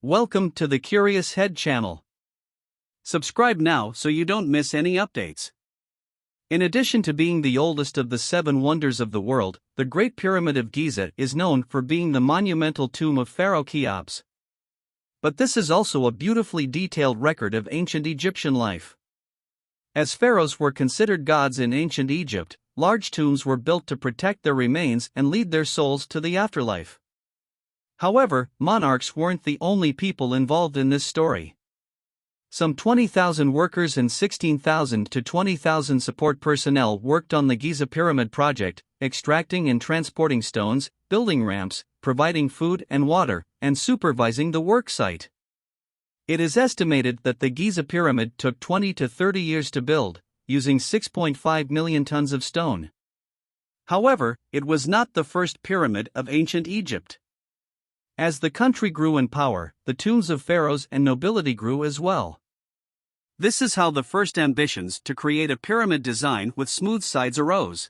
Welcome to the Curious Head channel. Subscribe now so you don't miss any updates. In addition to being the oldest of the 7 wonders of the world, the Great Pyramid of Giza is known for being the monumental tomb of Pharaoh Cheops. But this is also a beautifully detailed record of ancient Egyptian life. As pharaohs were considered gods in ancient Egypt, large tombs were built to protect their remains and lead their souls to the afterlife. However, monarchs weren't the only people involved in this story. Some 20,000 workers and 16,000 to 20,000 support personnel worked on the Giza Pyramid project, extracting and transporting stones, building ramps, providing food and water, and supervising the work site. It is estimated that the Giza Pyramid took 20 to 30 years to build, using 6.5 million tons of stone. However, it was not the first pyramid of ancient Egypt. As the country grew in power, the tombs of pharaohs and nobility grew as well. This is how the first ambitions to create a pyramid design with smooth sides arose.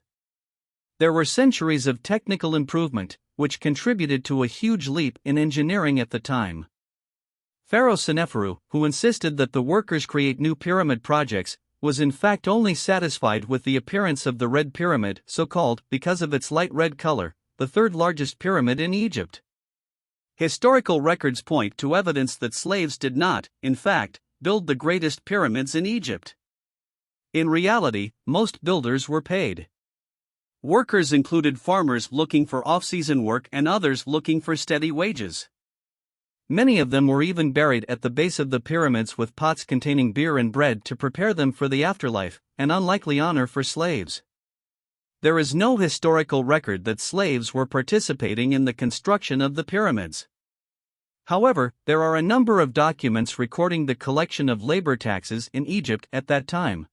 There were centuries of technical improvement, which contributed to a huge leap in engineering at the time. Pharaoh Cheops, who insisted that the workers create new pyramid projects, was in fact only satisfied with the appearance of the Red Pyramid, so-called because of its light red color, the third largest pyramid in Egypt. Historical records point to evidence that slaves did not, in fact, build the greatest pyramids in Egypt. In reality, most builders were paid. Workers included farmers looking for off-season work and others looking for steady wages. Many of them were even buried at the base of the pyramids with pots containing beer and bread to prepare them for the afterlife, an unlikely honor for slaves. There is no historical record that slaves were participating in the construction of the pyramids. However, there are a number of documents recording the collection of labor taxes in Egypt at that time.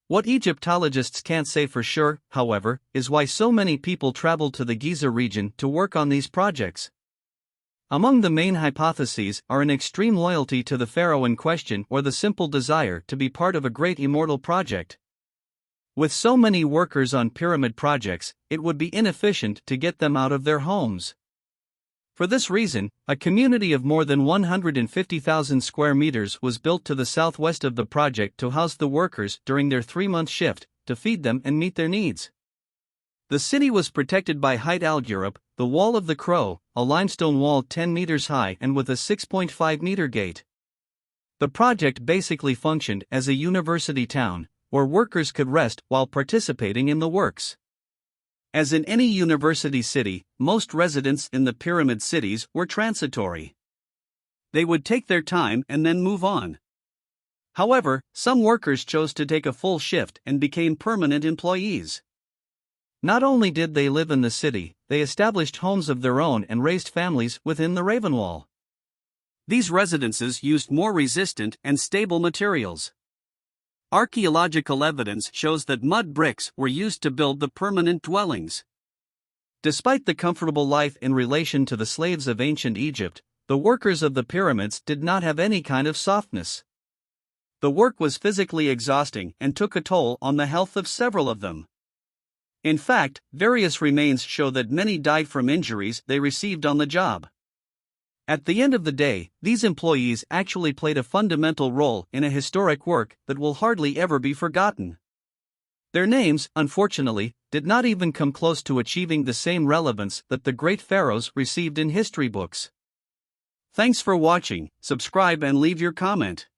What Egyptologists can't say for sure, however, is why so many people traveled to the Giza region to work on these projects. Among the main hypotheses are an extreme loyalty to the pharaoh in question or the simple desire to be part of a great immortal project. With so many workers on pyramid projects, it would be inefficient to get them out of their homes. For this reason, a community of more than 150,000 square meters was built to the southwest of the project to house the workers during their 3-month shift, to feed them and meet their needs. The city was protected by Height Al-Ghurab, the Wall of the Crow, a limestone wall 10 meters high and with a 6.5-meter gate. The project basically functioned as a university town, where workers could rest while participating in the works. As in any university city, most residents in the pyramid cities were transitory. They would take their time and then move on. However, some workers chose to take a full shift and became permanent employees. Not only did they live in the city, they established homes of their own and raised families within the Ravenwall. These residences used more resistant and stable materials. Archaeological evidence shows that mud bricks were used to build the permanent dwellings. Despite the comfortable life in relation to the slaves of ancient Egypt, the workers of the pyramids did not have any kind of softness. The work was physically exhausting and took a toll on the health of several of them. In fact, various remains show that many died from injuries they received on the job. At the end of the day, these employees actually played a fundamental role in a historic work that will hardly ever be forgotten. Their names, unfortunately, did not even come close to achieving the same relevance that the great pharaohs received in history books. Thanks for watching, subscribe and leave your comment.